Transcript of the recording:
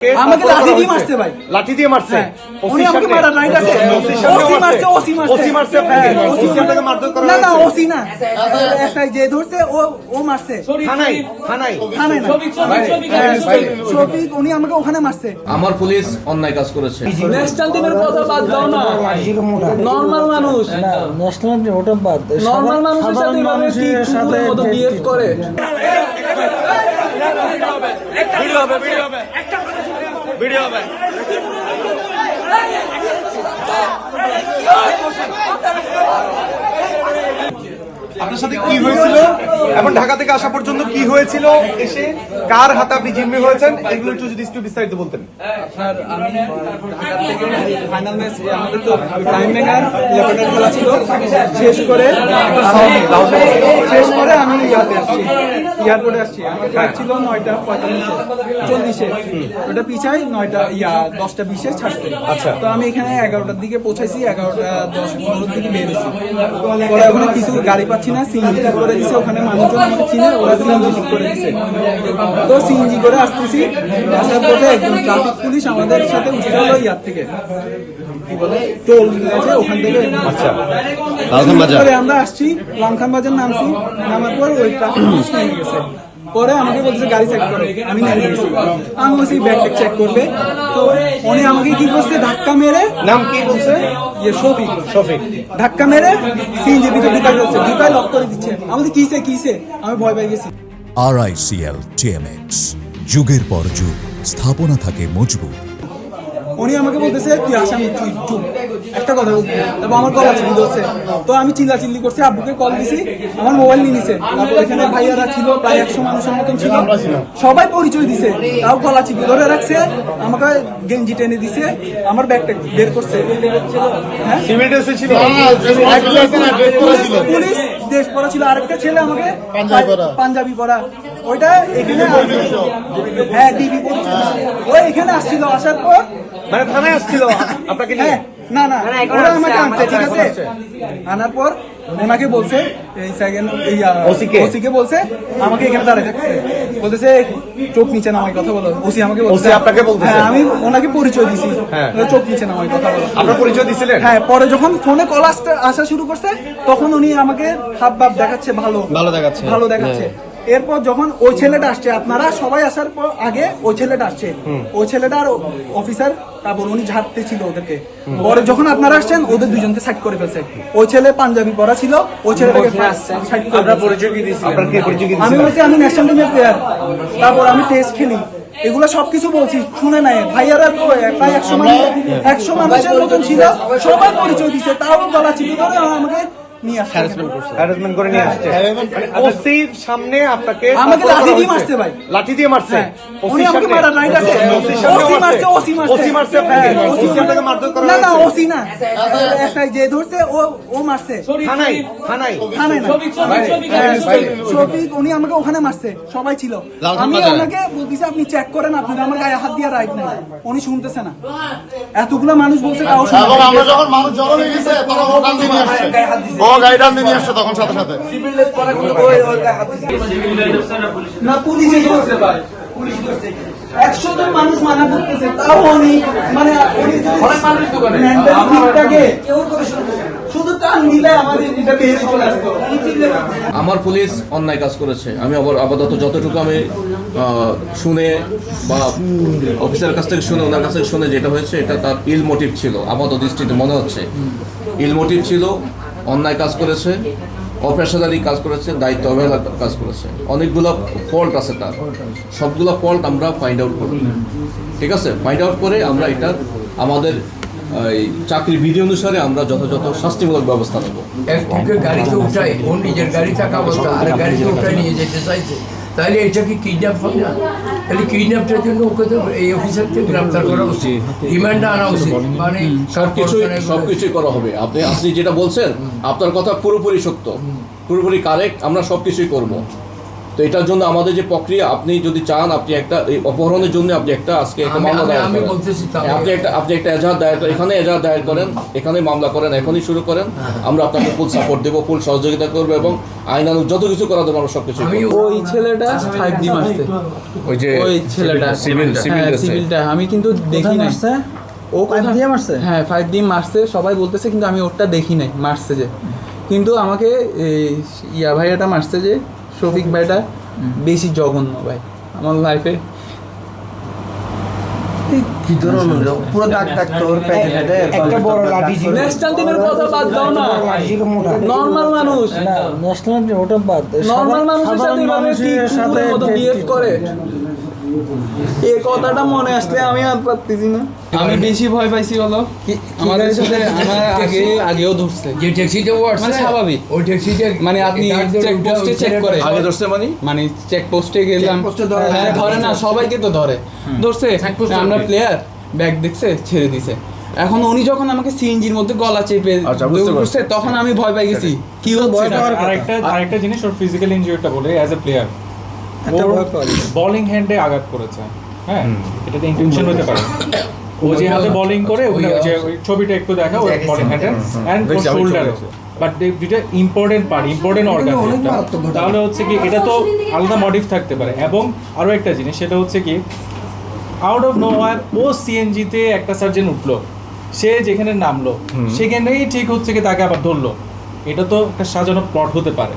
আমাকে লাঠি দিয়ে মারছে ভাই, লাঠি দিয়ে মারছে। উনি আমাকে মারা নাই আছে, ওসি মারছে, ওসি মারছে ওসি আপনাকে মারধর করা না না হয়েছে? ওসি না, এসআই যে ধরছে ও মারছে থানায় থানায় থানায় না শফিক, উনি আমাকে ওখানে মারছে। আমার পুলিশ অন্যায় কাজ করেছে। ন্যাশনাল টিমের কথা বাদ দাও না, নরমাল মানুষ, ন্যাশনাল টিম ওটা বাদ, নরমাল মানুষের সাথে এভাবে কি কুকুরের মতো বিহেভ করে? ভিডিও হবে। আপনার সাথে কি হয়েছিল এবং ঢাকা থেকে আসা পর্যন্ত কি হয়েছিল, এসে কার হাতে আপনি জিম্মি হয়েছেন, এগুলো একটু যদি একটু বিস্তারিত বলতেন। স্যার আমি ঢাকা থেকে ফাইনাল ম্যাচ আমাদের তো টাইম মেকার লেপাটার খেলা ছিল, শেষ করে আমি ইয়াতে আসছি, এয়ারপোর্টে আসছি। আমার ফ্লাইট ছিল 9:45-40, ওটা পিছাই 10:20 ছাড়ছে। আচ্ছা। তো আমি এখানে 11টার দিকে পৌঁছাইছি, 11:10-15 দিকে বের হয়েছি। পরে ওখানে কিছু গাড়ি পাচ্ছি না, সিএনজি করে দিছে, ওখানে মানুষজন আমাকে চিনে, ওরা সিএনজি করে দিছে। তো সিএনজি করে আসতেছি, আসার পথে একজন ট্রাফিক পুলিশ আমাদের সাথে উঠে গেল ইয়ার থেকে, কি বলে টোল আছে ওখান থেকে। আচ্ছা, পরে আমরা আসছি লামখান বাজার, নামছি, নামার পর ওই ট্রাফিক পুলিশ নেমে গেছে। পরে আমাকে বলছে গাড়ি চেক করে, আমি নেমে গেছি, আমি বলছি ব্যাগ চেক করবে। তো উনি আমাকে কি করছে, ধাক্কা মেরে, নাম কি বলছে? শফিক শফিক। ধাক্কা মেরে সিএনজি ভিতরে ঢুকাই দিচ্ছে, ঢুকাই লক করে দিচ্ছে। আমাদের কিসে আমি ভয় পেয়ে গেছি। RICL TMX, যুগের পর যুগ স্থাপনা থাকে মজবুত। উনি আমাকে বলতেছে তুই আসামি, তুই চুপ, একটা কথা বলছি, তারপর আমার গলা চিপি ধরছে। তো আমি চিল্লাচিল্লি করছি, আব্বুকে কল দিছি, আমার মোবাইল নিয়ে নিছে। তারপর এখানে ভাইয়ারা ছিল, প্রায় 100 মানুষের মতন ছিল, সবাই পরিচয় দিছে, তাও গলা চিপি ধরে রাখছে, আমাকে গেঞ্জি টেনে দিছে, আমার ব্যাগটা বের করছে। হ্যাঁ পুলিশ ড্রেস পরা ছিল, আরেকটা ছেলে আমাকে পাঞ্জাবি পরা, ওইটা এখানে হ্যাঁ ডিবি পরিচয় দিছে। ওই এখানে আসছিল, আসার পর মানে থানায় আসছিল আপনাকে নিয়ে? না ওরা আমাকে আনছে, ঠিক আছে, আনার পর ওনাকে বলছে, এই সেকেন্ড ওসিকে বলছে আমাকে এখানে দাঁড়িয়ে থাকছে, বলতেছে চোখ নিচে নামাই কথা বলো। ওসি আমাকে বলছে, আপনাকে বলতেছে? হ্যাঁ, আমি ওনাকে পরিচয় দিছি, চোখ নিচে নামাই কথা বলো। আপনার পরিচয় দিছিলেন? হ্যাঁ, পরে যখন ফোনে কল আসা শুরু করছে, তখন উনি আমাকে হাব ভাব দেখাচ্ছে, ভালো দেখাচ্ছে। এরপর যখন ওই ছেলেটা আসছে, আপনারা সবাই আসার পর আগে ওই ছেলেটা আসছে, ওই ছেলেটার অফিসার, তারপর উনি ঝাড়তে ছিল ওদেরকে। পরে যখন আপনারা আসছেন, ওদের দুজনকে সাইড করে ফেলছে। ওই ছেলে পাঞ্জাবি পরা ছিল, ওই ছেলেটাকে সাইড করে ফেলছে। পরিচয় কি দিয়েছিলেন? আপনার কি পরিচয় কি আমি দিয়েছিলেন? বলছি আমি ন্যাশনাল টিমের প্লেয়ার, তারপর আমি টেস্ট খেলি, এগুলো সবকিছু বলছি, শুনে নাই। ভাইয়ারা তো প্রায় 100 মানুষের মতন ছিল, সবাই পরিচয় দিছে, তাও গলা চিপি ধরে আমাকে নিয়ে আসছে, হ্যারাসমেন্ট করে নিয়ে আসছে। ওসির সামনে আপনাকে আমাকে লাঠি দিয়ে মারছে ভাই, লাঠি দিয়ে মারছে। উনি আমাকে মারা নাই আছে, ওসি মারছে আপনাকে মারধর করা না না হয়েছে? ওসি না, এসআই যে ধরছে ও মারছে থানায় থানায় থানায় না শফিক, উনি আমাকে ওখানে মারছে, সবাই ছিল। আমি ওনাকে বলতেছি আপনি চেক করেন, আপনি আমার গায়ে হাত দিয়ে রাইট নাই, উনি শুনতেছে না। এতগুলো মানুষ বলছে, তাও আমরা যখন মানুষ জড়ো হয়ে গেছে, তখন ও টান দিয়ে নিয়ে আসছে, ও গাড়ি টান দিয়ে নিয়ে আসছে, তখন সাথে সাথে না পুলিশে ধরছে ভাই, পুলিশ ধরছে 100 জন মানুষ মানা করতেছে, তাও উনি মানে শুধু টান দিলে আমাদের এটা বের চলে আসতো। আমার পুলিশ অন্যায় কাজ করেছে। আমি আপাতত যতটুকু আমি শুনে বা অফিসারের কাছ থেকে শুনে, ওনার কাছ থেকে শুনে যেটা হয়েছে, এটা তার ইল মোটিভ ছিল, আপাতত দৃষ্টিতে মনে হচ্ছে ইল মোটিভ ছিল, অন্যায় কাজ করেছে, অপেশাদারি কাজ করেছে, দায়িত্ব অবহেলার কাজ করেছে। অনেকগুলো ফল্ট আছে তার, সবগুলো ফল্ট আমরা ফাইন্ড আউট করব, ঠিক আছে? ফাইন্ড আউট করে আমরা এটা আমাদের এই চাকরি বিধি অনুসারে আমরা যথাযথ শাস্তিমূলক ব্যবস্থা নেব। গাড়িতে উঠাই, ও নিজের গাড়ি থাকা অবস্থা আর গাড়িতে উঠাই নিয়ে যেতে চাইছে, তাহলে এটা কি কিডন্যাপ হয় না? তাহলে কিডন্যাপটার জন্য ওকে তো এই অফিসারকে গ্রেফতার করা উচিত, রিমান্ডে আনা উচিত, মানে সবকিছুই করা হবে। আপনি যেটা বলছেন, আপনার কথা পুরোপুরি সত্য, পুরোপুরি কারেক্ট, আমরা সবকিছুই করব। তো তো এটার জন্য আমাদের যে প্রক্রিয়া, আপনি যদি চান আপনি একটা এই অপহরণের জন্য আপনি একটা আজকে একটা মামলা দায়ের আমি করেন। বলতেছি তাহলে। আপনি একটা এজাহার দায়ের করেন, এখানে এজাহার দায়ের করেন, এখানে মামলা করেন, এখনই শুরু করেন। আমরা আপনাকে ফুল সাপোর্ট দেবো, ফুল সহযোগিতা করবো এবং আইনানুগ যত কিছু করা দেবো আমরা সবকিছু আমি করবো। ওই ছেলেটা 5D মারছে, ওই যে ওই ছেলেটা সিভিল হ্যাঁ, সিভিলটা আমি কিন্তু দেখি নাই। ও 5D মারছে? হ্যাঁ 5D মারছে সবাই বলতেছে, কিন্তু আমি ওরটা দেখি নাই মারছে যে। কিন্তু আমাকে ইয়া ভাইয়াটা মারছে যে, শফিক ভাইটা বেশি জঘন্য ভাই আমার লাইফে। পুরো দাগ দাগ তোর প্যাকেটে একটা বড় লাঠি ছিল। ন্যাশনাল টিমের কথা বাদ দাও না, নর্মাল মানুষ, ন্যাশনাল টিম ওটা বাদ, নর্মাল মানুষের সাথে মানুষের সাথে মতো বিহেভ করে, এই কথাটা মনে আসলে আমি আর পারতেছি না। আমি বেশি ভয় পাইছি হলো আমাদের সাথে আমার আগেও ধরছে, যে ট্যাক্সিতে ও আসছে মানে স্বাভাবিক। ওই ট্যাক্সিতে মানে আপনি চেক পোস্টে চেক করে আগে ধরছে মানে চেক পোস্টে গেলাম, হ্যাঁ ধরে না, সবাইকে তো ধরে, ধরছে আমরা প্লেয়ার ব্যাগ দেখছে ছেড়ে দিছে। এখন উনি যখন আমাকে সিএনজির মধ্যে গলা চেপে ধরছে তখন আমি ভয় পাই গেছি কি হচ্ছে। আরেকটা জিনিস, ওর ফিজিক্যাল ইনজুরিটা বলে অ্যাজ এ প্লেয়ার বোলিং হ্যান্ডে আঘাত করেছে, হ্যাঁ এটাতে ইন্টেনশন হতে পারে। ও যে হাতে বোলিং করে ওই যে ওই ছবিটা একটু দেখা, ওই বোলিং হ্যান্ডে এন্ড শোল্ডারে, বাট যেটা ইম্পর্টেন্ট পার্ট, ইম্পর্টেন্ট অর্গান, তাহলে হচ্ছে কি এটা তো আলাদা মডিফ থাকতে পারে। এবং আরো একটা জিনিস, সেটা হচ্ছে কি আউট অফ নোওয়্যার ও সিএনজিতে একটা সার্জেন উঠলো, সে যেখানে নামলো সেখানেই ঠিক হচ্ছে কি তাকে আবার ধরলো। এটা তো একটা সাজানো প্লট হতে পারে।